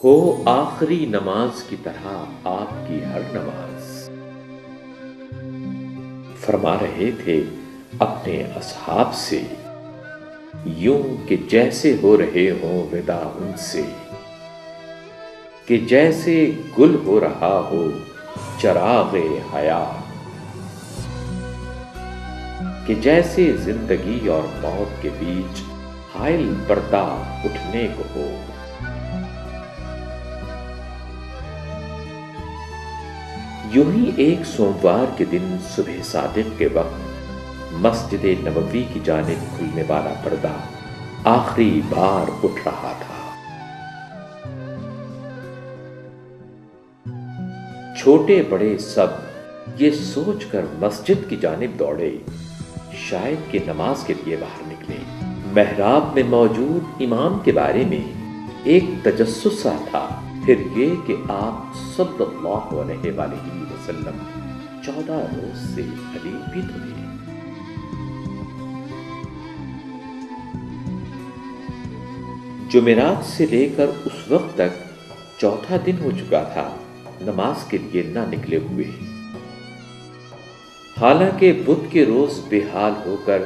ہو آخری نماز کی طرح آپ کی ہر نماز۔ فرما رہے تھے اپنے اصحاب سے، یوں کہ جیسے ہو رہے ہوں ودا ان سے، کہ جیسے گل ہو رہا ہو چراغ حیات، کہ جیسے زندگی اور موت کے بیچ حائل پردہ اٹھنے کو ہو۔ یوں ہی ایک سوموار کے دن صبح صادق کے وقت مسجد نبوی کی جانب کھلنے والا پردہ آخری بار اٹھ رہا تھا۔ چھوٹے بڑے سب یہ سوچ کر مسجد کی جانب دوڑے، شاید کہ نماز کے لیے باہر نکلے۔ محراب میں موجود امام کے بارے میں ایک تجسس سا تھا، پھر یہ کہ آپ صلی اللہ علیہ وآلہ وسلم 14 روز سے غلیب بھی تو تھے۔ جمعرات سے لے کر اس وقت تک چوتھا دن ہو چکا تھا نماز کے لیے نہ نکلے ہوئے، حالانکہ بدھ کے روز بے حال ہو کر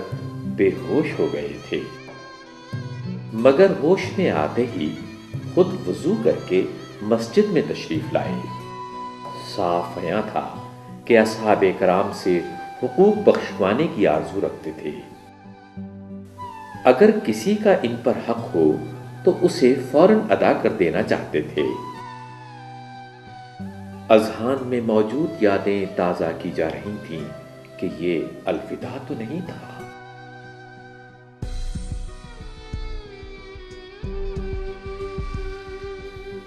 بے ہوش ہو گئے تھے، مگر ہوش میں آتے ہی خود وضو کر کے مسجد میں تشریف لائے۔ صاف عیاں تھا کہ اصحاب کرام سے حقوق بخشوانے کی آرزو رکھتے تھے۔ اگر کسی کا ان پر حق ہو تو اسے فوراً ادا کر دینا چاہتے تھے۔ اذہان میں موجود یادیں تازہ کی جا رہی تھیں کہ یہ الوداع تو نہیں تھا۔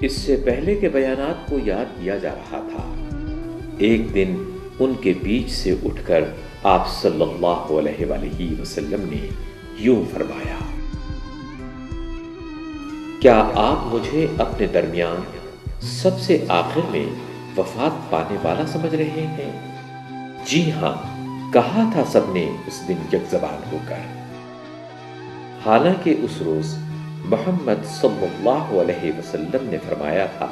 اس سے پہلے کے بیانات کو یاد کیا جا رہا تھا۔ ایک دن ان کے بیچ سے اٹھ کر آپ صلی اللہ علیہ وآلہ وسلم نے یوں فرمایا، کیا آپ مجھے اپنے درمیان سب سے آخر میں وفات پانے والا سمجھ رہے ہیں؟ جی ہاں، کہا تھا سب نے اس دن یک زبان ہو کر۔ حالانکہ اس روز محمد صلی اللہ علیہ وسلم نے فرمایا تھا،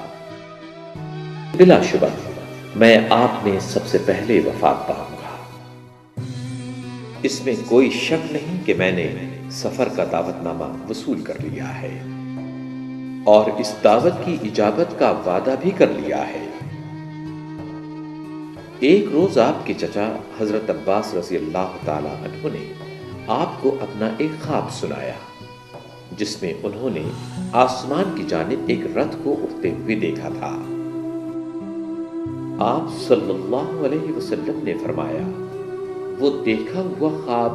بلا شبہ میں آپ میں سب سے پہلے وفات پاؤں گا۔ اس میں کوئی شک نہیں کہ میں نے سفر کا دعوت نامہ وصول کر لیا ہے اور اس دعوت کی اجابت کا وعدہ بھی کر لیا ہے۔ ایک روز آپ کے چچا حضرت عباس رضی اللہ تعالی عنہ نے آپ کو اپنا ایک خواب سنایا، جس میں انہوں نے آسمان کی جانب ایک رتھ کو اٹھتے ہوئے دیکھا تھا۔ آپ صلی اللہ علیہ وسلم نے فرمایا، وہ دیکھا ہوا خواب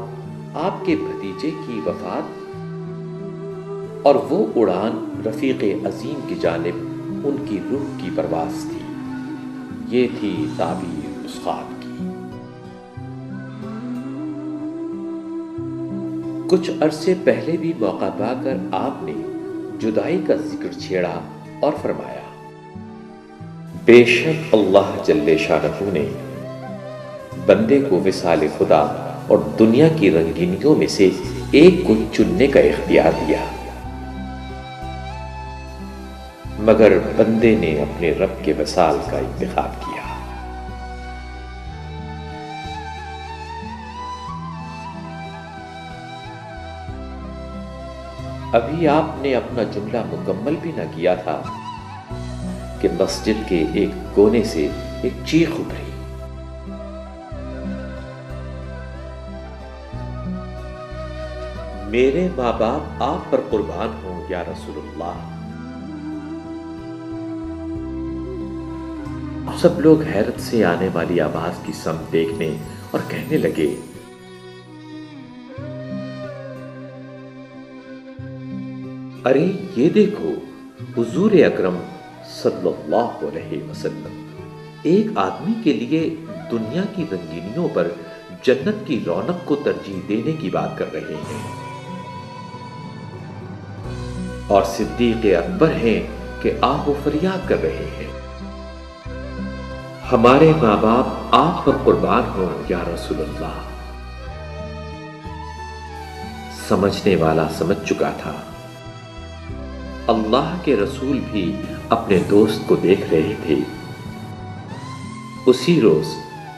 آپ کے بھتیجے کی وفات اور وہ اڑان رفیق عظیم کی جانب ان کی روح کی پرواز تھی۔ یہ تھی تعبیر اس خواب کی۔ کچھ عرصے پہلے بھی موقع پا کر آپ نے جدائی کا ذکر چھیڑا اور فرمایا، بے شک اللہ جل شانہ نے بندے کو وصال خدا اور دنیا کی رنگینیوں میں سے ایک کو چننے کا اختیار دیا، مگر بندے نے اپنے رب کے وصال کا انتخاب کیا۔ ابھی آپ نے اپنا جملہ مکمل بھی نہ کیا تھا کہ مسجد کے ایک کونے سے ایک چیخ اٹھی، میرے ماں باپ آپ پر قربان ہوں یا رسول اللہ۔ سب لوگ حیرت سے آنے والی آواز کی سمت دیکھنے اور کہنے لگے، ارے یہ دیکھو، حضور اکرم صلی اللہ علیہ وسلم ایک آدمی کے لیے دنیا کی رنگینیوں پر جنت کی رونق کو ترجیح دینے کی بات کر رہے ہیں، اور صدیق اکبر ہیں کہ آہ و فریاد کر رہے ہیں، ہمارے ماں باپ آپ پر قربان ہوں یا رسول اللہ۔ سمجھنے والا سمجھ چکا تھا، اللہ کے رسول بھی اپنے دوست کو دیکھ رہے تھے، اسی روز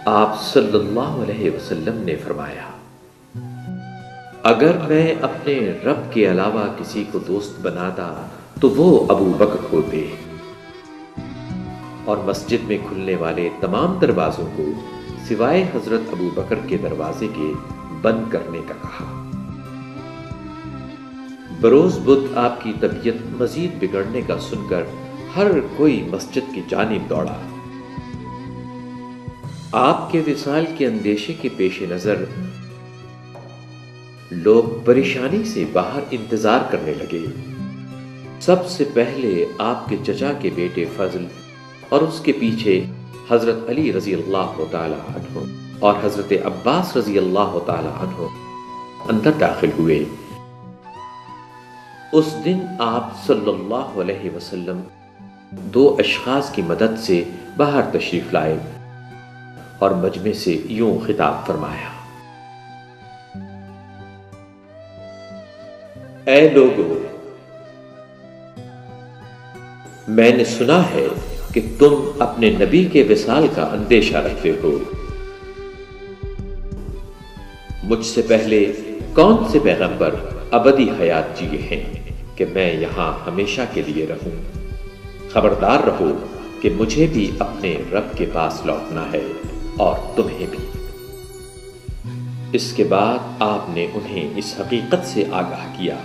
آپ صلی اللہ علیہ وسلم نے فرمایا، اگر میں اپنے رب کے علاوہ کسی کو دوست بناتا تو وہ ابو بکر ہوتے، اور مسجد میں کھلنے والے تمام دروازوں کو سوائے حضرت ابو بکر کے دروازے کے بند کرنے کا کہا۔ بروز بدھ آپ کی طبیعت مزید بگڑنے کا سن کر ہر کوئی مسجد کی جانب دوڑا۔ آپ کے وصال کے اندیشے کے پیش نظر لوگ پریشانی سے باہر انتظار کرنے لگے۔ سب سے پہلے آپ کے چچا کے بیٹے فضل اور اس کے پیچھے حضرت علی رضی اللہ تعالی عنہ اور حضرت عباس رضی اللہ تعالی عنہ اندر داخل ہوئے۔ اس دن آپ صلی اللہ علیہ وسلم 2 اشخاص کی مدد سے باہر تشریف لائے اور مجمع سے یوں خطاب فرمایا، اے لوگو، میں نے سنا ہے کہ تم اپنے نبی کے وصال کا اندیشہ رکھتے ہو۔ مجھ سے پہلے کون سے پیغمبر ابدی حیات جیے ہیں کہ میں یہاں ہمیشہ کے لیے رہوں؟ خبردار رہو کہ مجھے بھی اپنے رب کے پاس لوٹنا ہے اور تمہیں بھی۔ اس کے بعد آپ نے انہیں اس حقیقت سے آگاہ کیا،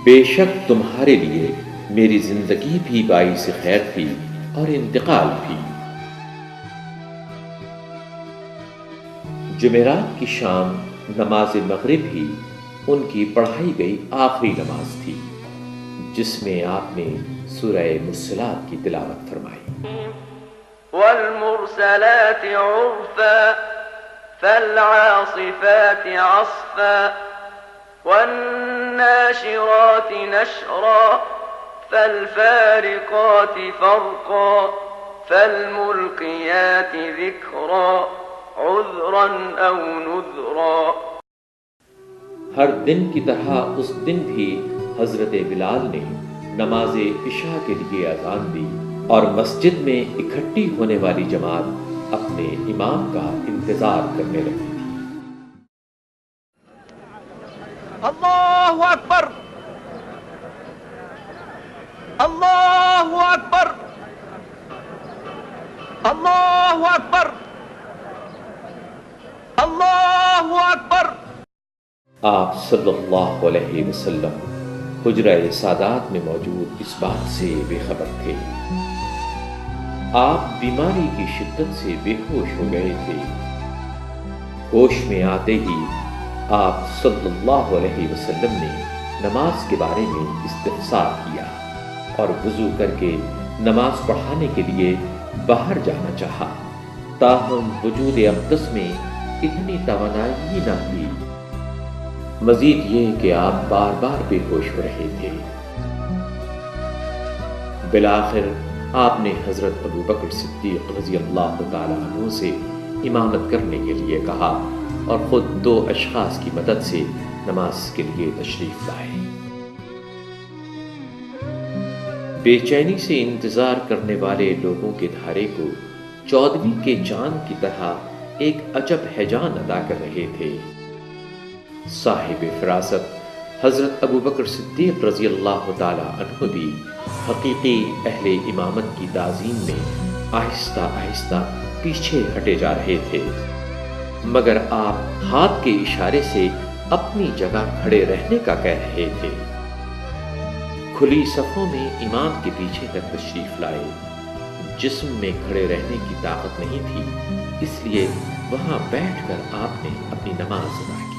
بے شک تمہارے لیے میری زندگی بھی باعث خیر تھی اور انتقال بھی۔ جمعرات کی شام نماز مغرب ہی ان کی پڑھائی گئی آخری نماز تھی، جس میں آپ نے سورہ مرسلات کی تلاوت فرمائی۔ والمرسلات عرفا فالعاصفات عصفا والناشرات نشرا فالفارقات فرقا فالملقيات ذكرا عذرا أو نذرا۔ ہر دن کی طرح اس دن بھی حضرت بلال نے نماز عشاء کے لیے اذان دی اور مسجد میں اکٹھی ہونے والی جماعت اپنے امام کا انتظار کرنے لگی تھی۔ اللہ اکبر، اللہ اکبر، اللہ اکبر، اللہ اکبر۔ آپ صلی اللہ علیہ وسلم حجرہ سادات میں موجود اس بات سے بے خبر تھے۔ آپ بیماری کی شدت سے بے ہوش ہو گئے تھے۔ ہوش میں آتے ہی آپ صلی اللہ علیہ وسلم نے نماز کے بارے میں استفسار کیا اور وضو کر کے نماز پڑھانے کے لیے باہر جانا چاہا، تاہم وجود اقدس میں اتنی توانائی نہ تھی، مزید یہ کہ آپ بار بار بے ہوش ہو رہے تھے۔ بالآخر آپ نے حضرت ابو بکر صدیق رضی اللہ تعالیٰ عنہ سے امامت کرنے کے لیے کہا اور خود 2 اشخاص کی مدد سے نماز کے لیے تشریف لائے۔ بے چینی سے انتظار کرنے والے لوگوں کے دھارے کو 14ویں کے چاند کی طرح ایک عجب ہیجان ادا کر رہے تھے۔ صاحب فراست حضرت ابو بکر صدیق رضی اللہ تعالی عنہ بھی حقیقی اہل امامت کی تعظیم میں آہستہ آہستہ پیچھے ہٹے جا رہے تھے، مگر آپ ہاتھ کے اشارے سے اپنی جگہ کھڑے رہنے کا کہہ رہے تھے۔ کھلی صفوں میں امام کے پیچھے تک تشریف لائے۔ جسم میں کھڑے رہنے کی طاقت نہیں تھی، اس لیے وہاں بیٹھ کر آپ نے اپنی نماز ادا کی۔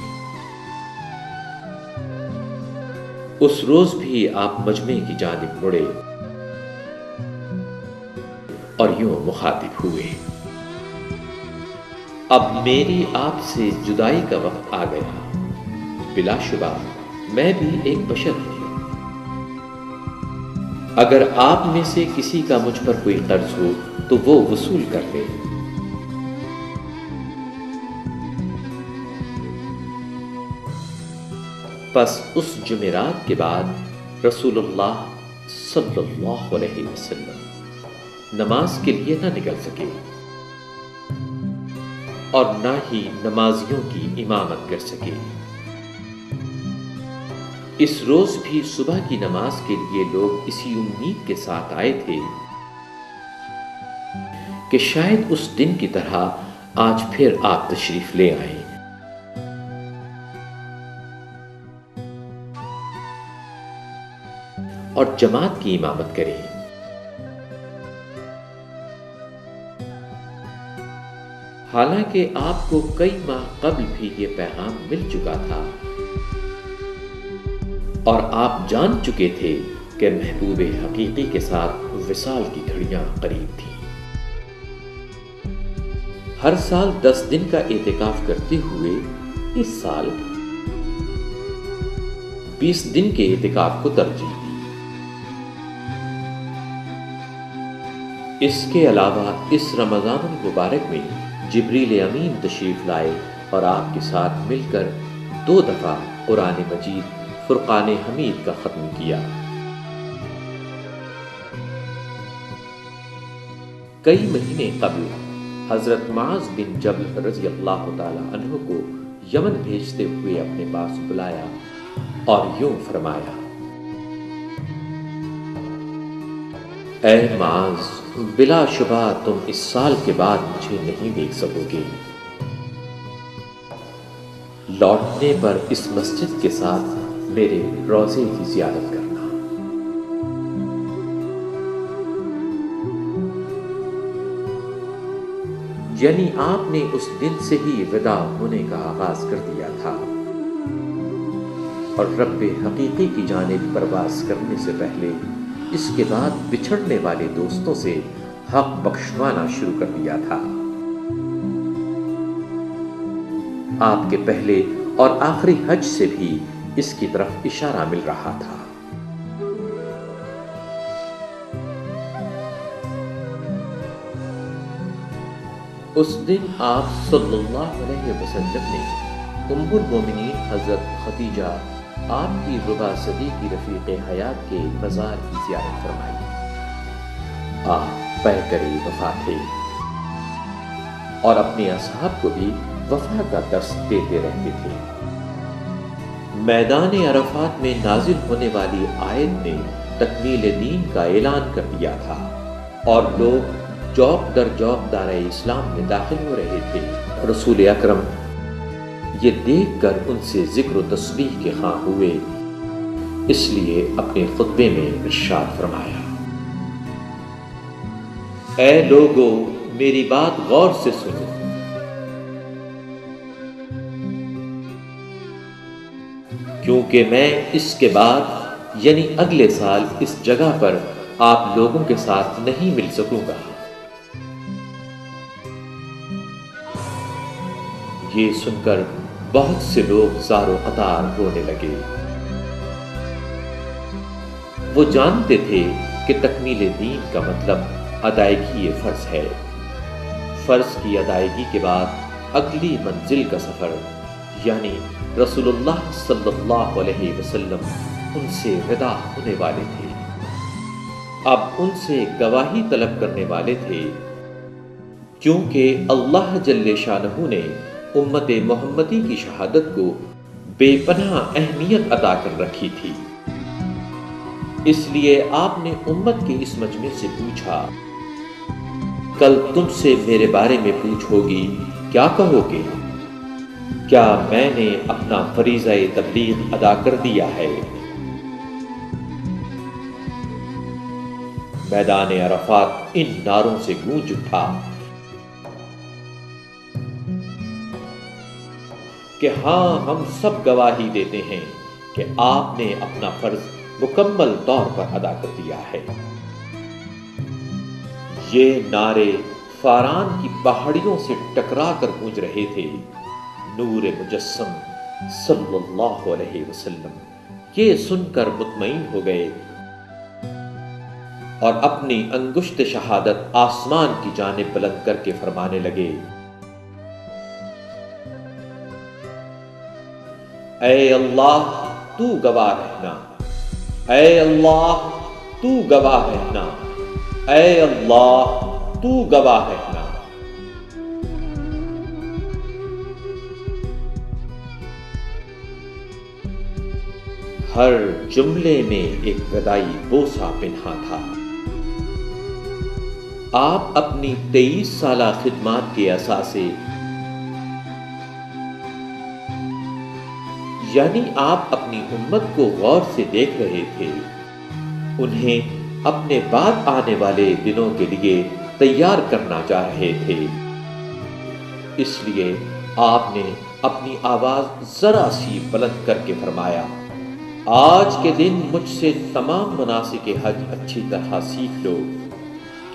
اس روز بھی آپ مجمع کی جانب مڑے اور یوں مخاطب ہوئے، اب میری آپ سے جدائی کا وقت آ گیا۔ بلا شبہ میں بھی ایک بشر ہوں، اگر آپ میں سے کسی کا مجھ پر کوئی قرض ہو تو وہ وصول کر لے۔ پس اس جمعرات کے بعد رسول اللہ صلی اللہ علیہ وسلم نماز کے لیے نہ نکل سکے اور نہ ہی نمازیوں کی امامت کر سکے۔ اس روز بھی صبح کی نماز کے لیے لوگ اسی امید کے ساتھ آئے تھے کہ شاید اس دن کی طرح آج پھر آپ تشریف لے آئیں۔ اور جماعت کی امامت کریں۔ حالانکہ آپ کو کئی ماہ قبل بھی یہ پیغام مل چکا تھا اور آپ جان چکے تھے کہ محبوب حقیقی کے ساتھ وصال کی گھڑیاں قریب تھیں۔ ہر سال 10 دن کا اعتکاف کرتے ہوئے اس سال 20 دن کے اعتکاف کو ترجیح دی۔ اس کے علاوہ اس رمضان المبارک میں جبریل امین تشریف لائے اور آپ کے ساتھ مل کر 2 دفعہ قرآن مجید فرقان حمید کا ختم کیا۔ کئی مہینے قبل حضرت معاذ بن جبل رضی اللہ تعالی عنہ کو یمن بھیجتے ہوئے اپنے پاس بلایا اور یوں فرمایا: اے معاذ، بلا شبہ تم اس سال کے بعد مجھے نہیں دیکھ سکو گے۔ لوٹنے پر اس مسجد کے ساتھ میرے روضے کی زیارت کرنا۔ یعنی آپ نے اس دن سے ہی وداع ہونے کا آغاز کر دیا تھا اور رب حقیقی کی جانب پرواز کرنے سے پہلے اس کے بعد بچھڑنے والے دوستوں سے حق بخشوانا شروع کر دیا تھا۔ آپ کے پہلے اور آخری حج سے بھی اس کی طرف اشارہ مل رہا تھا۔ اس دن آپ صلی اللہ علیہ وسلم نے ام المومنین حضرت خدیجہ آپ کی ربع صدی کی رفیق حیات کے مزار کی زیارت فرمائی۔ آپ پیکر وفا تھے اور اپنے اصحاب کو بھی وفا کا درس دیتے رہتے تھے۔ میدان عرفات میں نازل ہونے والی آیت نے تکمیل دین کا اعلان کر دیا تھا اور لوگ جوق در جوق دار اسلام میں داخل ہو رہے تھے۔ رسول اکرم یہ دیکھ کر ان سے ذکر و تسبیح کے خواہ ہوئے، اس لیے اپنے خطبے میں ارشاد فرمایا: اے لوگو، میری بات غور سے سنو۔ کیونکہ میں اس کے بعد یعنی اگلے سال اس جگہ پر آپ لوگوں کے ساتھ نہیں مل سکوں گا۔ یہ سن کر بہت سے لوگ زار و قطار رونے لگے۔ وہ جانتے تھے کہ تکمیل دین کا مطلب ادائیگی فرض ہے۔ فرض کی ادائیگی کے بعد اگلی منزل کا سفر یعنی رسول اللہ صلی اللہ علیہ وسلم ان سے وداع ہونے والے تھے۔ اب ان سے گواہی طلب کرنے والے تھے، کیونکہ اللہ جل شانہ نے امت محمدی کی شہادت کو بے پناہ اہمیت عطا کر رکھی تھی۔ اس لیے آپ نے امت کے اس مجمع سے پوچھا: کل تم سے میرے بارے میں پوچھ ہوگی، کیا کہو گے؟ کیا میں نے اپنا فریضہ تبلیغ ادا کر دیا ہے؟ میدان عرفات ان نعروں سے گونج اٹھا کہ ہاں، ہم سب گواہی دیتے ہیں کہ آپ نے اپنا فرض مکمل طور پر ادا کر دیا ہے۔ یہ نعرے فاران کی پہاڑیوں سے ٹکرا کر گونج رہے تھے۔ نور مجسم صلی اللہ علیہ وسلم یہ سن کر مطمئن ہو گئے اور اپنی انگشت شہادت آسمان کی جانب بلند کر کے فرمانے لگے: اے اللہ، تو گواہ رہنا، اے اللہ، تو گواہ رہنا، اے اللہ تو گواہ رہنا۔ ہر جملے میں ایک وداعی بوسہ پنہا تھا۔ آپ اپنی 23 سالہ خدمات کے اثاثے، یعنی آپ اپنی امت کو غور سے دیکھ رہے تھے، انہیں اپنے بعد آنے والے دنوں کے لیے تیار کرنا چاہ رہے تھے۔ اس لیے آپ نے اپنی آواز ذرا سی بلند کر کے فرمایا، آج کے دن مجھ سے تمام مناسک حج اچھی طرح سیکھ لو،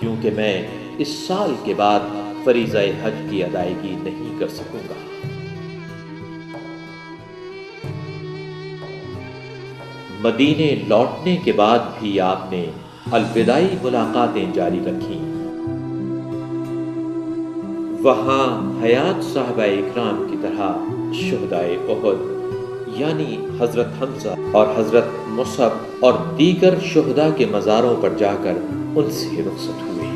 کیونکہ میں اس سال کے بعد فریضہ حج کی ادائیگی نہیں کر سکوں گا۔ مدینے لوٹنے کے بعد بھی آپ نے الوداعی ملاقاتیں جاری رکھیں۔ وہاں حیات صحابہ اکرام کی طرح شہدائے احد یعنی حضرت حمزہ اور حضرت مصعب اور دیگر شہداء کے مزاروں پر جا کر ان سے رخصت ہوئے۔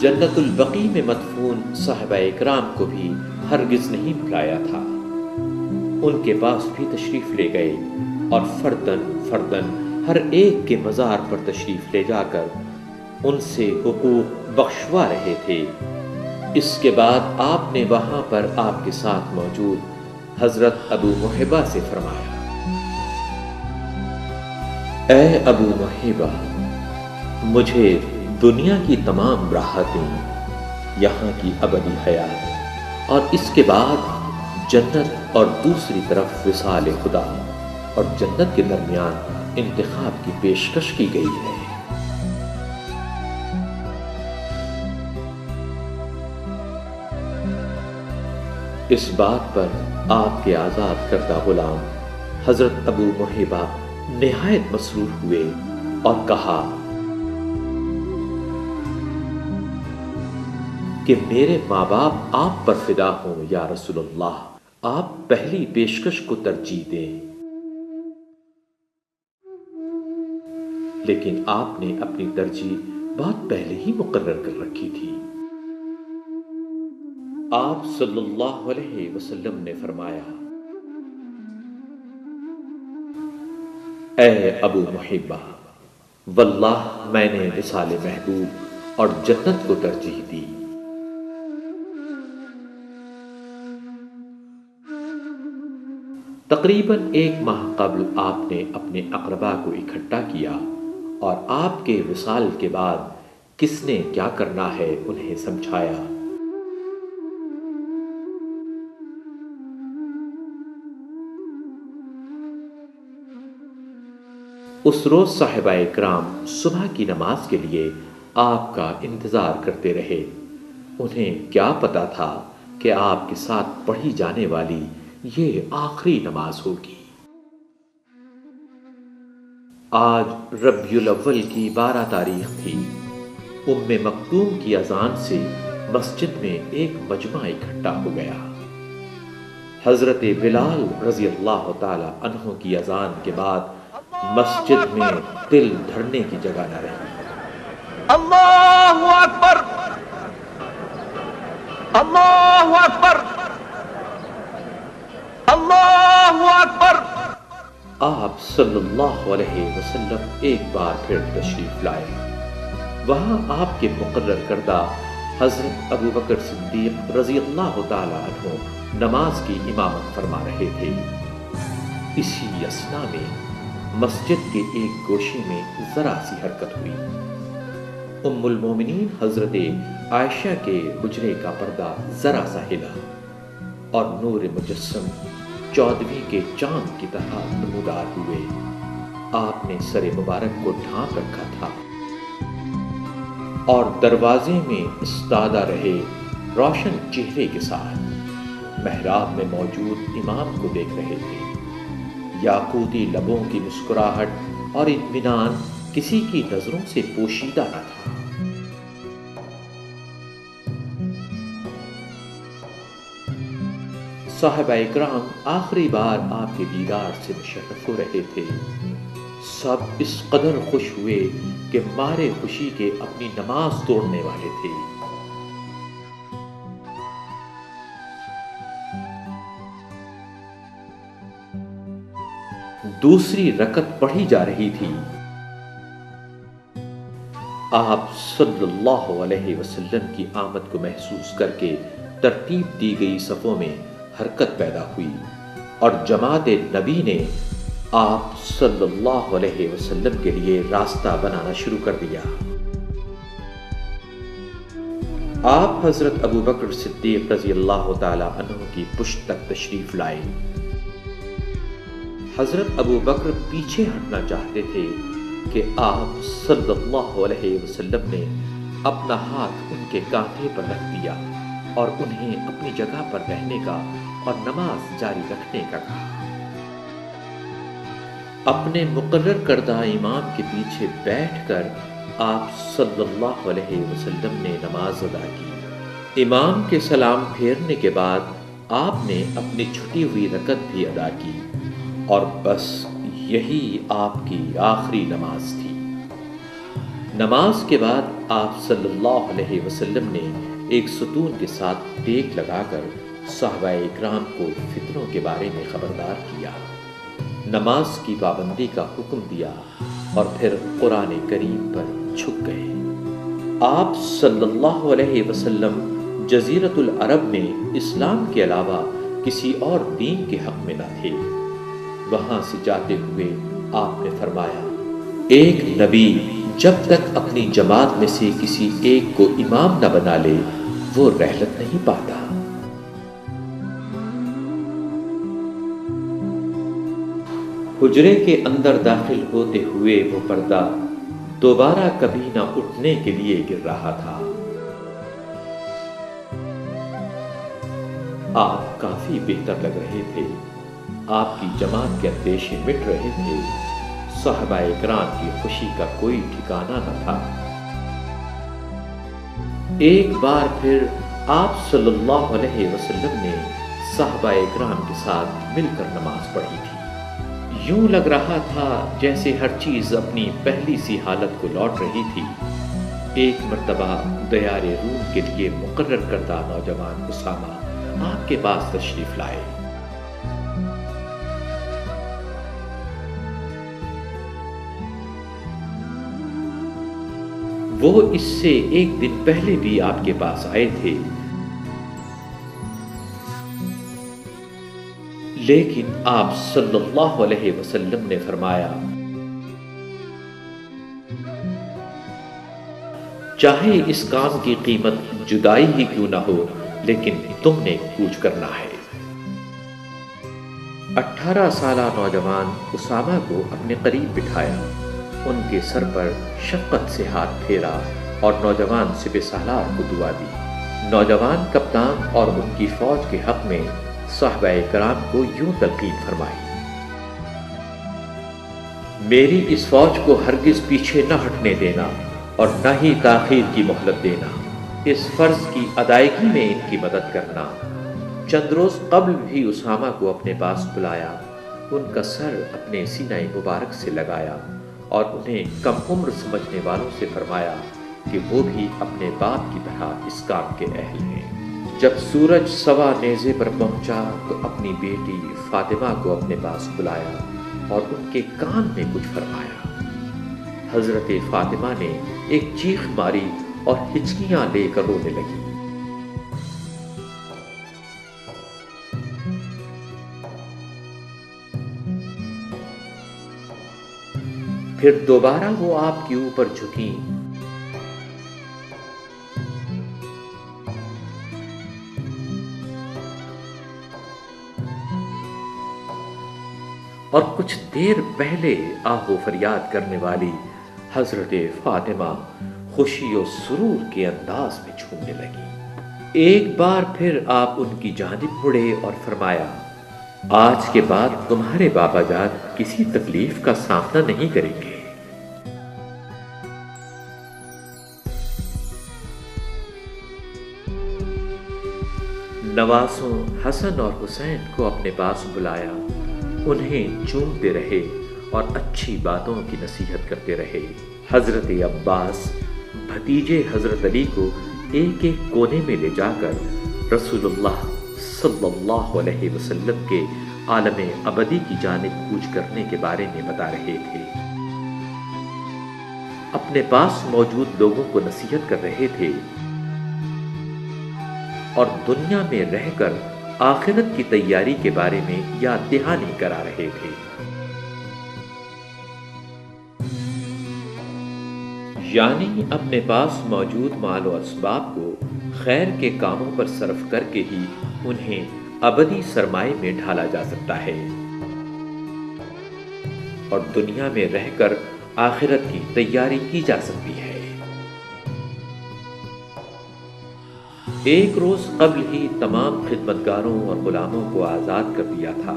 جنت البقیع میں مدفون صحابہ اکرام کو بھی ہرگز نہیں بھلایا تھا۔ ان کے پاس بھی تشریف لے گئے اور فردن ہر ایک کے مزار پر تشریف لے جا کر ان سے حقوق بخشوا رہے تھے۔ اس کے بعد آپ نے وہاں پر آپ کے ساتھ موجود حضرت ابو محبہ سے فرمایا، اے ابو محبہ، مجھے دنیا کی تمام راحتیں، یہاں کی ابدی حیات اور اس کے بعد جنت اور دوسری طرف وصال خدا اور جنت کے درمیان انتخاب کی پیشکش کی گئی ہے۔ اس بات پر آپ کے آزاد کردہ غلام حضرت ابو محبہ نہایت مسرور ہوئے اور کہا کہ میرے ماں باپ آپ پر فدا ہوں یا رسول اللہ، آپ پہلی پیشکش کو ترجیح دیں۔ لیکن آپ نے اپنی ترجیح بہت پہلے ہی مقرر کر رکھی تھی۔ آپ صلی اللہ علیہ وسلم نے فرمایا، اے ابو محبہ، واللہ میں نے وصال محبوب اور جنت کو ترجیح دی۔ تقریباً 1 ماہ قبل آپ نے اپنے اقربا کو اکٹھا کیا اور آپ کے وصال کے بعد کس نے کیا کرنا ہے انہیں سمجھایا۔ اس روز صحابہ اکرام صبح کی نماز کے لیے آپ کا انتظار کرتے رہے۔ انہیں کیا پتا تھا کہ آپ کے ساتھ پڑھی جانے والی یہ آخری نماز ہوگی۔ آج ربیع الاول کی 12 تاریخ تھی۔ ام مکتوم کی اذان سے مسجد میں ایک مجمع اکٹھا ہو گیا۔ حضرت بلال رضی اللہ تعالی عنہ کی اذان کے بعد مسجد میں دل دھڑنے کی جگہ نہ رہی۔ اللہ اکبر، اللہ اکبر، اللہ اکبر۔ آپ صلی اللہ علیہ وسلم ایک بار پھر تشریف لائے۔ وہاں آپ کے مقرر کردہ حضرت ابو بکر صدیق رضی اللہ تعالی عنہ نماز کی امامت فرما رہے تھے۔ اسی اثنا میں مسجد کے ایک گوشے میں ذرا سی حرکت ہوئی۔ ام المومنین حضرت عائشہ کے حجرے کا پردہ ذرا سا ہلا اور نور مجسم 14ویں کے چاند کی طرح نمودار ہوئے۔ آپ نے سر مبارک کو ڈھانپ رکھا تھا اور دروازے میں استادہ رہے روشن چہرے کے ساتھ محراب میں موجود امام کو دیکھ رہے تھے۔ یاقوتی لبوں کی مسکراہٹ اور اطمینان کسی کی نظروں سے پوشیدہ نہ تھا۔ صحابہ اکرام آخری بار آپ کے دیدار سے مشرف ہو رہے تھے۔ سب اس قدر خوش ہوئے کہ مارے خوشی کے اپنی نماز توڑنے والے تھے۔ دوسری رکعت پڑھی جا رہی تھی۔ آپ صلی اللہ علیہ وسلم کی آمد کو محسوس کر کے ترتیب دی گئی صفوں میں حرکت پیدا ہوئی اور جماعت نبی نے آپ صلی اللہ علیہ وسلم کے لیے راستہ بنانا شروع کر دیا۔ آپ حضرت ابو بکر صدیق رضی اللہ تعالی عنہ کی پشت تک تشریف لائے۔ حضرت ابو بکر پیچھے ہٹنا چاہتے تھے کہ آپ صلی اللہ علیہ وسلم نے اپنا ہاتھ ان کے کاندھے پر رکھ دیا اور انہیں اپنی جگہ پر رہنے کا اور نماز جاری رکھنے کا کہا۔ اپنے مقرر کردہ امام کے پیچھے بیٹھ کر آپ صلی اللہ علیہ وسلم نے نماز ادا کی۔ امام کے سلام پھیرنے کے بعد آپ نے اپنی چھٹی ہوئی رکعت بھی ادا کی اور بس یہی آپ کی آخری نماز تھی۔ نماز کے بعد آپ صلی اللہ علیہ وسلم نے ایک ستون کے ساتھ ٹیک لگا کر صحابہ اکرام کو فتنوں کے بارے میں خبردار کیا، نماز کی پابندی کا حکم دیا اور پھر قرآن کریم پر جھک گئے۔ آپ صلی اللہ علیہ وسلم جزیرۃ العرب میں اسلام کے علاوہ کسی اور دین کے حق میں نہ تھے۔ وہاں سے جاتے ہوئے آپ نے فرمایا، ایک نبی جب تک اپنی جماعت میں سے کسی ایک کو امام نہ بنا لے وہ رحلت نہیں پاتا۔ حجرے کے اندر داخل ہوتے ہوئے وہ پردہ دوبارہ کبھی نہ اٹھنے کے لیے گر رہا تھا۔ آپ کافی بہتر لگ رہے تھے، آپ کی جماعت کے اندیشے مٹ رہے تھے، صحابہ اکرام کی خوشی کا کوئی ٹھکانہ نہ تھا۔ ایک بار پھر آپ صلی اللہ علیہ وسلم نے صحابہ اکرام کے ساتھ مل کر نماز پڑھی تھی۔ یوں لگ رہا تھا جیسے ہر چیز اپنی پہلی سی حالت کو لوٹ رہی تھی۔ ایک مرتبہ دیار روم کے لیے مقرر کردہ نوجوان اسامہ آپ کے پاس تشریف لائے۔ وہ اس سے ایک دن پہلے بھی آپ کے پاس آئے تھے، لیکن آپ صلی اللہ علیہ وسلم نے فرمایا، چاہے اس کام کی قیمت جدائی ہی کیوں نہ ہو لیکن تم نے کوچ کرنا ہے۔ 18 سالہ نوجوان اسامہ کو اپنے قریب بٹھایا، ان کے سر پر شفقت سے ہاتھ پھیرا اور نوجوان سپہ سالار کو دعا دی۔ نوجوان کپتان اور ان کی فوج کے حق میں صحابہ کرام کو یوں تلقین فرمائی، میری اس فوج کو ہرگز پیچھے نہ ہٹنے دینا اور نہ ہی تاخیر کی مہلت دینا، اس فرض کی ادائیگی میں ان کی مدد کرنا۔ چند روز قبل بھی اسامہ کو اپنے پاس بلایا، ان کا سر اپنے سینہ مبارک سے لگایا اور انہیں کم عمر سمجھنے والوں سے فرمایا کہ وہ بھی اپنے باپ کی طرح اس کام کے اہل ہیں۔ جب سورج سوا نیزے پر پہنچا تو اپنی بیٹی فاطمہ کو اپنے پاس بلایا اور ان کے کان میں کچھ فرمایا۔ حضرت فاطمہ نے ایک چیخ ماری اور ہچکیاں لے کر رونے لگی۔ پھر دوبارہ وہ آپ کے اوپر جھکیں اور کچھ دیر پہلے آہ و فریاد کرنے والی حضرت فاطمہ خوشی و سرور کے انداز میں جھومنے لگی۔ ایک بار پھر آپ ان کی جانب مڑے اور فرمایا، آج کے بعد تمہارے بابا جان کسی تکلیف کا سامنا نہیں کریں گے۔ نواسوں حسن اور حسین کو اپنے پاس بلایا، انہیں چومتے رہے اور اچھی باتوں کی نصیحت کرتے رہے۔ حضرت عباس بھتیجے حضرت علی کو ایک ایک کونے میں لے جا کر رسول اللہ صلی اللہ علیہ وسلم کے عالم ابدی کی جانب کوچ کرنے کے بارے میں بتا رہے تھے۔ اپنے پاس موجود لوگوں کو نصیحت کر رہے تھے اور دنیا میں رہ کر آخرت کی تیاری کے بارے میں یاد دہانی کرا رہے تھے۔ یعنی اپنے پاس موجود مال و اسباب کو خیر کے کاموں پر صرف کر کے ہی انہیں ابدی سرمائے میں ڈھالا جا سکتا ہے اور دنیا میں رہ کر آخرت کی تیاری کی جا سکتی ہے۔ ایک روز قبل ہی تمام خدمتگاروں اور غلاموں کو آزاد کر دیا تھا۔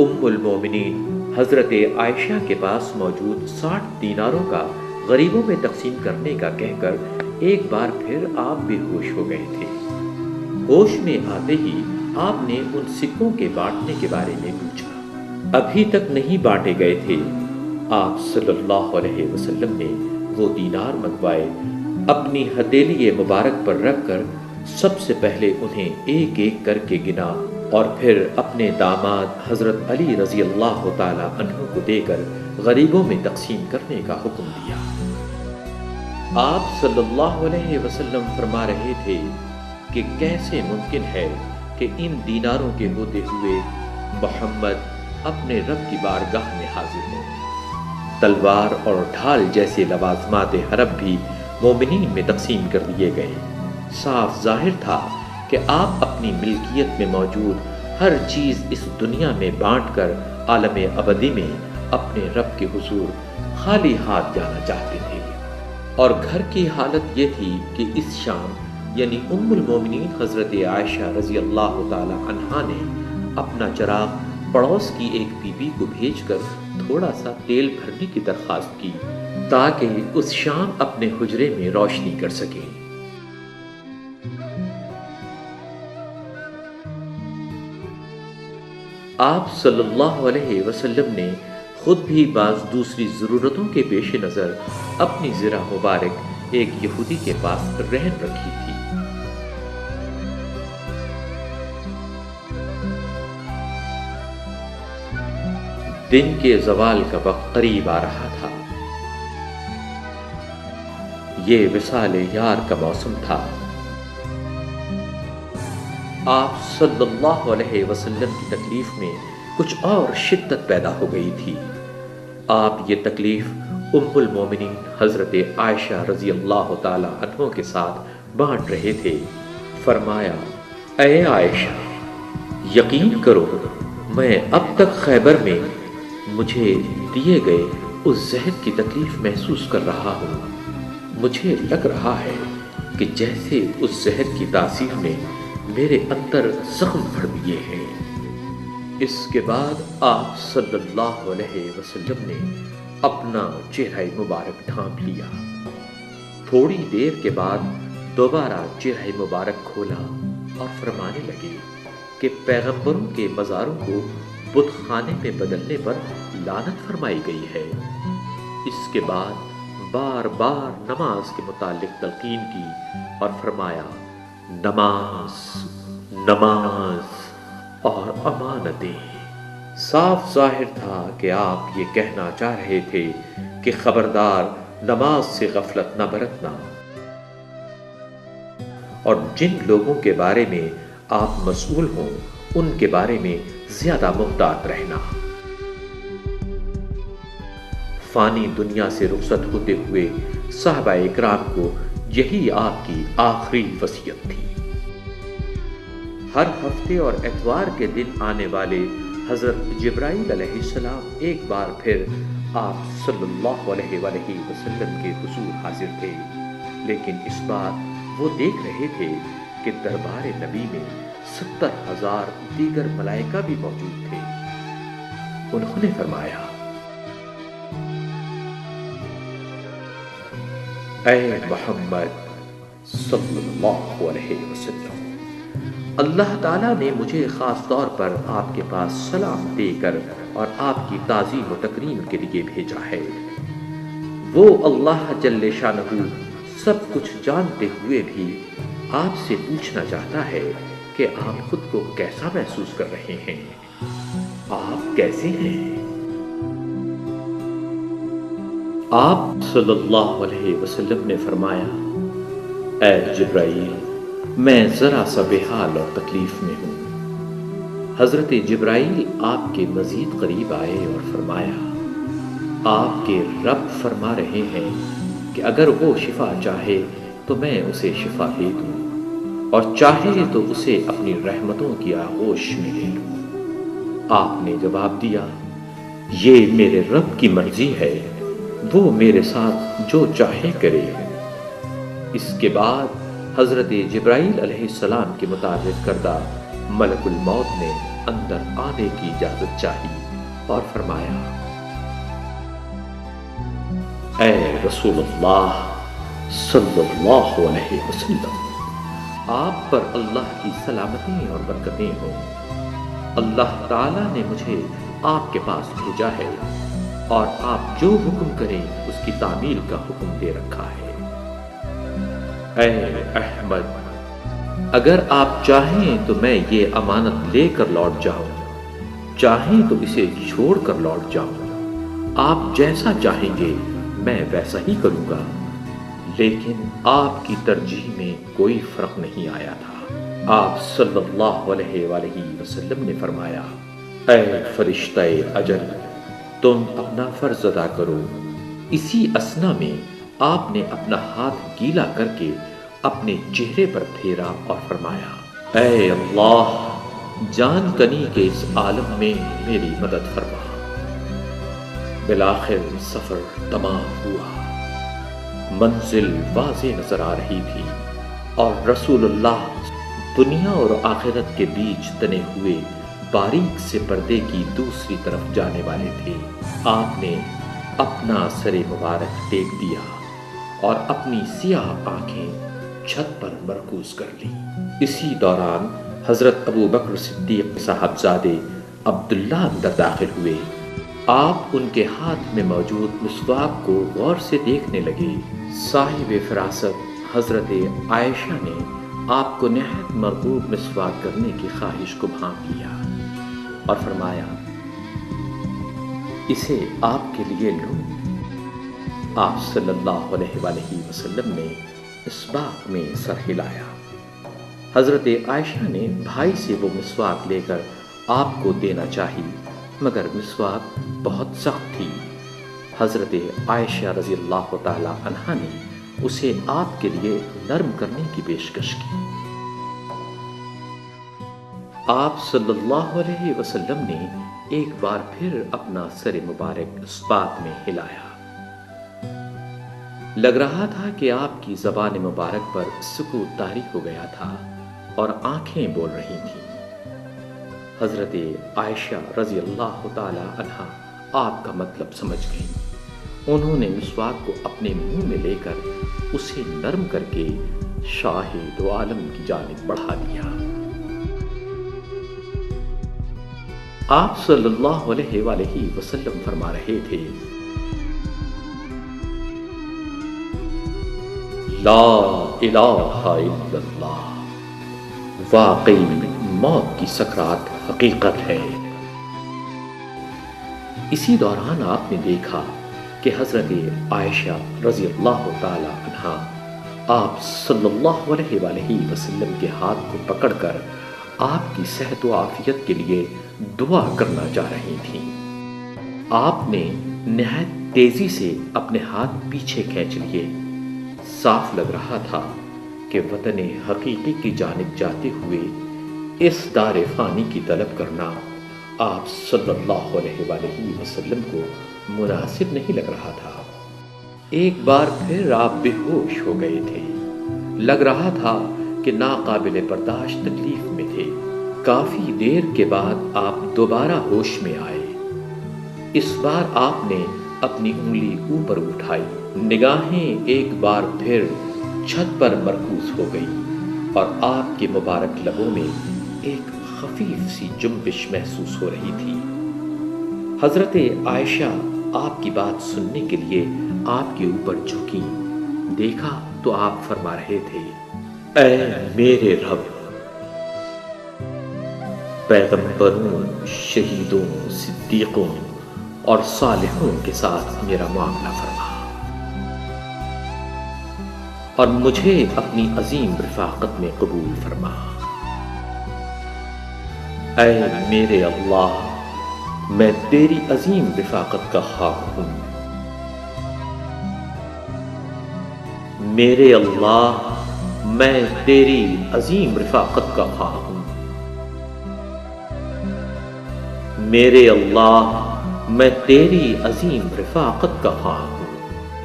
ام المومنین حضرت عائشہ کے پاس موجود 60 دیناروں کا غریبوں میں تقسیم کرنے کا کہہ کر ایک بار پھر آپ بے ہوش ہو گئے تھے۔ ہوش میں آتے ہی آپ نے ان سکوں کے بانٹنے کے بارے میں پوچھا۔ ابھی تک نہیں بانٹے گئے تھے۔ آپ صلی اللہ علیہ وسلم نے وہ دینار منگوائے، اپنی ہتھیلی مبارک پر رکھ کر سب سے پہلے انہیں ایک ایک کر کے گنا اور پھر اپنے داماد حضرت علی رضی اللہ تعالی عنہ کو دے کر غریبوں میں تقسیم کرنے کا حکم دیا۔ آپ صلی اللہ علیہ وسلم فرما رہے تھے کہ کیسے ممکن ہے کہ ان دیناروں کے ہوتے ہوئے محمد اپنے رب کی بارگاہ میں حاضر ہوں۔ تلوار اور ڈھال جیسے لوازمات حرب بھی مومنین میں تقسیم کر دیے گئے۔ صاف ظاہر تھا کہ آپ اپنی ملکیت میں موجود ہر چیز اس دنیا میں بانٹ کر عالم ابدی میں اپنے رب کے حضور خالی ہاتھ جانا چاہتے تھے۔ اور گھر کی حالت یہ تھی کہ اس شام یعنی ام المومنین حضرت عائشہ رضی اللہ تعالی عنہا نے اپنا چراغ پڑوس کی ایک بی بی کو بھیج کر تھوڑا سا تیل بھرنے کی درخواست کی تاکہ اس شام اپنے حجرے میں روشنی کر سکیں۔ آپ صلی اللہ علیہ وسلم نے خود بھی بعض دوسری ضرورتوں کے پیش نظر اپنی ذرا مبارک ایک یہودی کے پاس رہن رکھی تھی۔ دن کے زوال کا وقت قریب آ رہا تھا۔ یہ وصال یار کا موسم تھا۔ آپ صلی اللہ علیہ وسلم کی تکلیف میں کچھ اور شدت پیدا ہو گئی تھی۔ آپ یہ تکلیف ام المومنین حضرت عائشہ رضی اللہ تعالی عنہ کے ساتھ بانٹ رہے تھے۔ فرمایا، اے عائشہ، یقین کرو میں اب تک خیبر میں مجھے دیے گئے اس زہر کی تکلیف محسوس کر رہا ہوں۔ مجھے لگ رہا ہے کہ جیسے اس زہر کی تاثیر نے میرے اندر زخم بھر دیے ہیں۔ اس کے بعد آپ صلی اللہ علیہ وسلم نے اپنا چہرہ مبارک ڈھانپ لیا۔ تھوڑی دیر کے بعد دوبارہ چہرہ مبارک کھولا اور فرمانے لگے کہ پیغمبروں کے مزاروں کو بت خانے میں بدلنے پر لعنت فرمائی گئی ہے۔ اس کے بعد بار بار نماز کے متعلق تلقین کی اور فرمایا، نماز نماز اور امانتیں۔ صاف ظاہر تھا کہ آپ یہ کہنا چاہ رہے تھے کہ خبردار نماز سے غفلت نہ برتنا اور جن لوگوں کے بارے میں آپ مسئول ہوں ان کے بارے میں زیادہ محتاط رہنا۔ فانی دنیا سے رخصت ہوتے ہوئے صحابہ اکرام کو یہی آپ کی آخری وصیت تھی۔ ہر ہفتے اور اتوار کے دن آنے والے حضرت جبرائیل علیہ السلام ایک بار پھر آپ صلی اللہ علیہ وآلہ وسلم کے حضور حاضر تھے، لیکن اس بار وہ دیکھ رہے تھے کہ دربار نبی میں 70,000 دیگر ملائکہ بھی موجود تھے۔ انہوں نے فرمایا، اے محمد صلی اللہ علیہ وسلم۔ اللہ تعالیٰ نے مجھے خاص طور پر آپ کے پاس سلام دے کر اور آپ کی تعظیم و تکریم کے لیے بھیجا ہے۔ وہ اللہ جل شانہ سب کچھ جانتے ہوئے بھی آپ سے پوچھنا چاہتا ہے کہ آپ خود کو کیسا محسوس کر رہے ہیں، آپ کیسے ہیں؟ آپ صلی اللہ علیہ وسلم نے فرمایا، اے جبرائیل، میں ذرا سا بے حال اور تکلیف میں ہوں۔ حضرت جبرائیل آپ کے مزید قریب آئے اور فرمایا، آپ کے رب فرما رہے ہیں کہ اگر وہ شفا چاہے تو میں اسے شفا دے دوں، اور چاہے تو اسے اپنی رحمتوں کی آغوش میں لے لوں۔ آپ نے جواب دیا، یہ میرے رب کی مرضی ہے، وہ میرے ساتھ جو چاہے کرے۔ اس کے بعد حضرت جبرائیل علیہ السلام کے متعارف کردہ ملک الموت نے اندر آنے کی اجازت چاہی اور فرمایا، اے رسول اللہ صلی اللہ علیہ وسلم، آپ پر اللہ کی سلامتی اور برکتیں ہوں۔ اللہ تعالیٰ نے مجھے آپ کے پاس بھیجا ہے اور آپ جو حکم کریں اس کی تعمیل کا حکم دے رکھا ہے۔ اے احمد، اگر آپ چاہیں تو میں یہ امانت لے کر لوٹ جاؤں، چاہیں تو اسے چھوڑ کر لوٹ جاؤں، آپ جیسا چاہیں گے میں ویسا ہی کروں گا، لیکن آپ کی ترجیح میں کوئی فرق نہیں آیا تھا۔ آپ صلی اللہ علیہ وآلہ وسلم نے فرمایا، اے فرشتہ اجل، تم اپنا فرض ادا کرو۔ اسی اثنا میں آپ نے اپنا ہاتھ گیلا کر کے اپنے چہرے پر پھیرا اور فرمایا، اے اللہ، جان کنی کے اس عالم میں میری مدد فرما۔ بالآخر سفر تمام ہوا، منزل واضح نظر آ رہی تھی اور رسول اللہ دنیا اور آخرت کے بیچ تنے ہوئے باریک سے پردے کی دوسری طرف جانے والے تھے۔ آپ نے اپنا سر مبارک ٹیک دیا اور اپنی سیاہ آنکھیں چھت پر مرکوز کر لی۔ اسی دوران حضرت ابو بکر صدیق صاحبزادے عبداللہ اندر داخل ہوئے۔ آپ ان کے ہاتھ میں موجود مسواک کو غور سے دیکھنے لگے۔ صاحب فراست حضرت عائشہ نے آپ کو نہایت مرغوب مسواک کرنے کی خواہش کو بھانپ لیا اور فرمایا، اسے آپ کے لیے لو۔ آپ صلی اللہ علیہ وآلہ وسلم نے اس بات میں سر ہلایا۔ حضرت عائشہ نے بھائی سے وہ مسواک لے کر آپ کو دینا چاہی، مگر مسواک بہت سخت تھی۔ حضرت عائشہ رضی اللہ تعالی عنہا نے اسے آپ کے لیے نرم کرنے کی پیشکش کی۔ آپ صلی اللہ علیہ وسلم نے ایک بار پھر اپنا سر مبارک اس بات میں ہلایا۔ لگ رہا تھا کہ آپ کی زبان مبارک پر سکوت طاری ہو گیا تھا اور آنکھیں بول رہی تھیں۔ حضرت عائشہ رضی اللہ تعالی عنہا آپ کا مطلب سمجھ گئیں۔ انہوں نے مسواک کو اپنے منہ میں لے کر اسے نرم کر کے شاہ دو عالم کی جانب بڑھا دیا۔ آپ صلی اللہ علیہ وآلہ وسلم فرما رہے تھے، لا الہ الا اللہ، واقعی موت کی سکرات حقیقت ہے۔ اسی دوران آپ نے دیکھا کہ حضرت عائشہ رضی اللہ تعالی عنہا آپ صلی اللہ علیہ وآلہ وسلم کے ہاتھ کو پکڑ کر آپ کی صحت و عافیت کے لیے دعا کرنا چاہ رہی تھیں۔ آپ نے نہایت تیزی سے اپنے ہاتھ پیچھے کھینچ لیے۔ صاف لگ رہا تھا کہ وطن حقیقی کی جانب جاتے ہوئے اس دار فانی کی طلب کرنا آپ صلی اللہ علیہ وآلہ وسلم کو مناسب نہیں لگ رہا تھا۔ ایک بار پھر آپ بے ہوش ہو گئے تھے۔ لگ رہا تھا کہ ناقابل برداشت تکلیف میں تھے۔ کافی دیر کے بعد آپ دوبارہ ہوش میں آئے۔ اس بار آپ نے اپنی انگلی اوپر اٹھائی، نگاہیں ایک بار پھر چھت پر مرکوز ہو گئی اور آپ کے مبارک لبوں میں ایک خفیف سی جنبش محسوس ہو رہی تھی۔ حضرت عائشہ آپ کی بات سننے کے لیے آپ کے اوپر جھکی، دیکھا تو آپ فرما رہے تھے، اے میرے رب، پیغمبروں، شہیدوں، صدیقوں اور صالحوں کے ساتھ میرا معاملہ فرما اور مجھے اپنی عظیم رفاقت میں قبول فرما۔ اے میرے اللہ، میں تیری عظیم رفاقت کا خواہ ہوں۔ میرے اللہ، میں تیری عظیم رفاقت کا خواہ ہوں۔ میرے اللہ، میں تیری عظیم رفاقت کا خواہ ہوں۔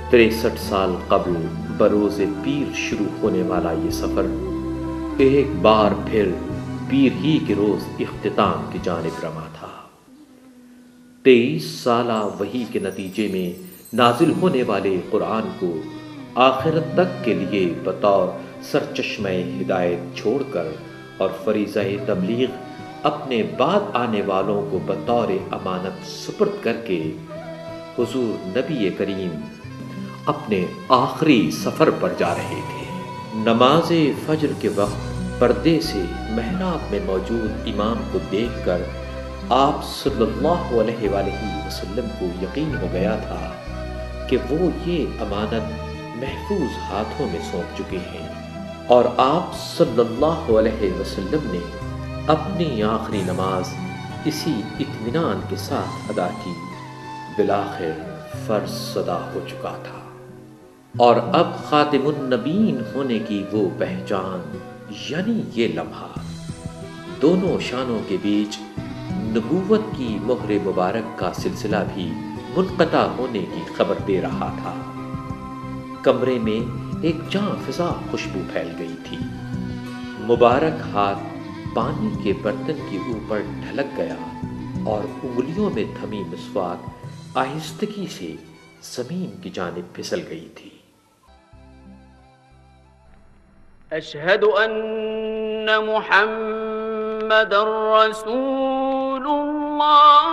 63 سال قبل بروز پیر شروع ہونے والا یہ سفر ایک بار پھر پیر ہی کے روز اختتام کی جانب رواں تھا۔ 23 سالہ وحی کے نتیجے میں نازل ہونے والے قرآن کو آخرت تک کے لیے بطور سرچشمہ ہدایت چھوڑ کر اور فریضہ تبلیغ اپنے بعد آنے والوں کو بطور امانت سپرد کر کے حضور نبی کریم اپنے آخری سفر پر جا رہے تھے۔ نماز فجر کے وقت پردے سے محراب میں موجود امام کو دیکھ کر آپ صلی اللہ علیہ وآلہ وسلم کو یقین ہو گیا تھا کہ وہ یہ امانت محفوظ ہاتھوں میں سونپ چکے ہیں، اور آپ صلی اللہ علیہ وسلم نے اپنی آخری نماز اسی اطمینان کے ساتھ ادا کی۔ بالآخر فرض ادا ہو چکا تھا اور اب خاتم النبیین ہونے کی وہ پہچان، یعنی یہ لمحہ دونوں شانوں کے بیچ نبوت کی مہر مبارک کا سلسلہ بھی منقطع ہونے کی خبر دے رہا تھا۔ کمرے میں ایک جاں فضا خوشبو پھیل گئی تھی۔ مبارک ہاتھ پانی کے برتن کے اوپر ڈھلک گیا اور انگلیوں میں تھمی مسواک آہستگی سے زمین کی جانب پھسل گئی تھی۔ اشہد ان محمد رسول اللہ،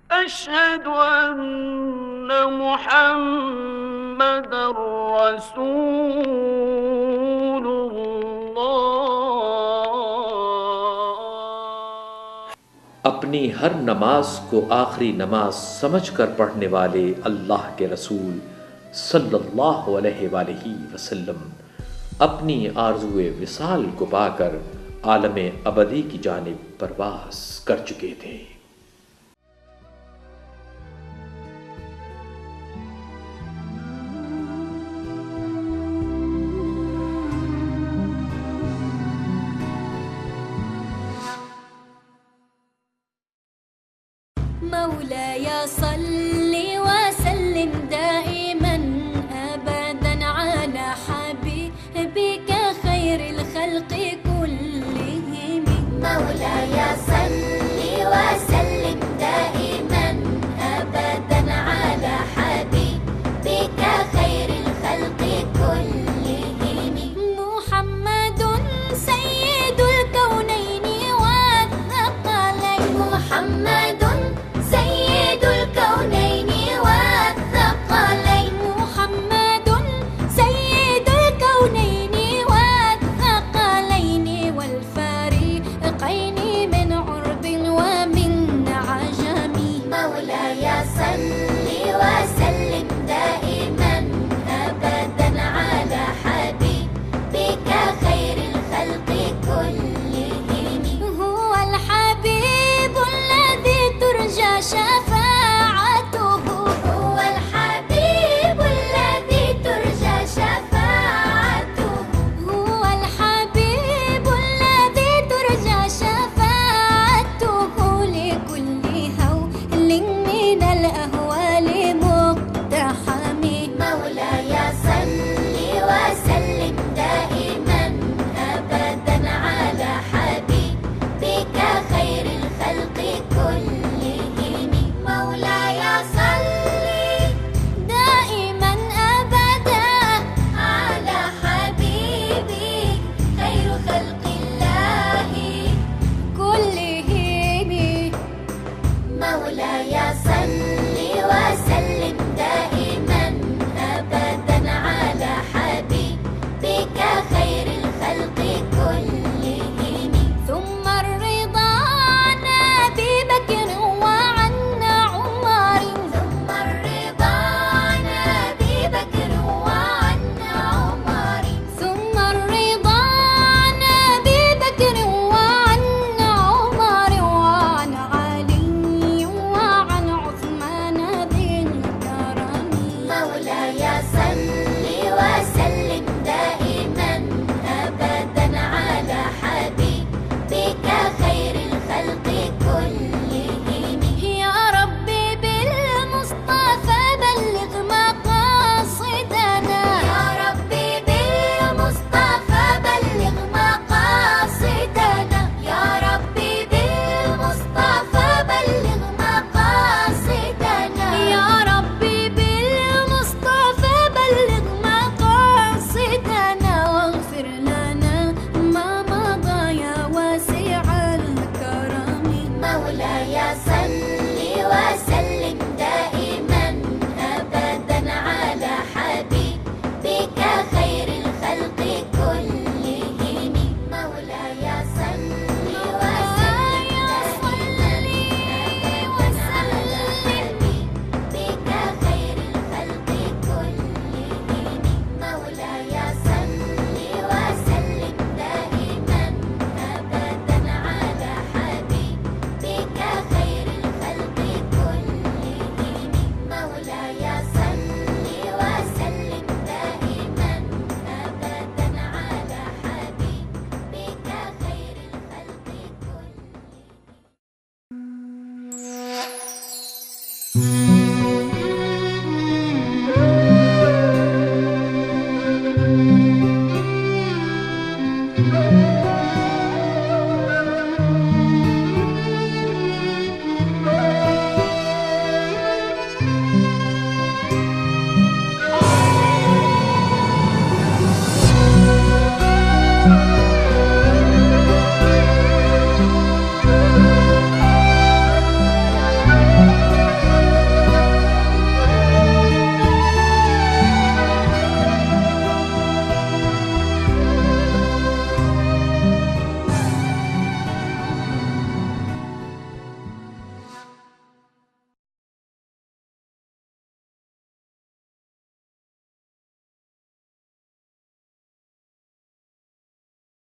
اشہد ان محمد رسول اللہ۔ اپنی ہر نماز کو آخری نماز سمجھ کر پڑھنے والے اللہ کے رسول صلی اللہ علیہ وآلہ وسلم اپنی آرزوئے وصال کو پا کر عالم ابدی کی جانب پرواز کر چکے تھے۔ مولاي صل وسلم دائما أبدا على حبيبك خير الخلق كلهم. مولاي صل وسلم دائما أبدا على حبيبك خير الخلق كلهم. محمد سيد الكونين والثقلين. محمد سيد الكونين والثقلين. محمد سيد الكونين والثقلين والفريقين من عرب ومن عجم. مولاي صل وسلم دائما أبدا على حبيبك خير الخلق كلهم. هو الحبيب الذي ترجى شفاعته. هو الحبيب الذي ترجى شفاعته. هو الحبيب الذي ترجى شفاعته لكل هول من الأهوال مقتحم. مولاي صل وسلم دائما أبدا على حبيبك خير الخلق كلهم. مولاي مولاي صل وسلم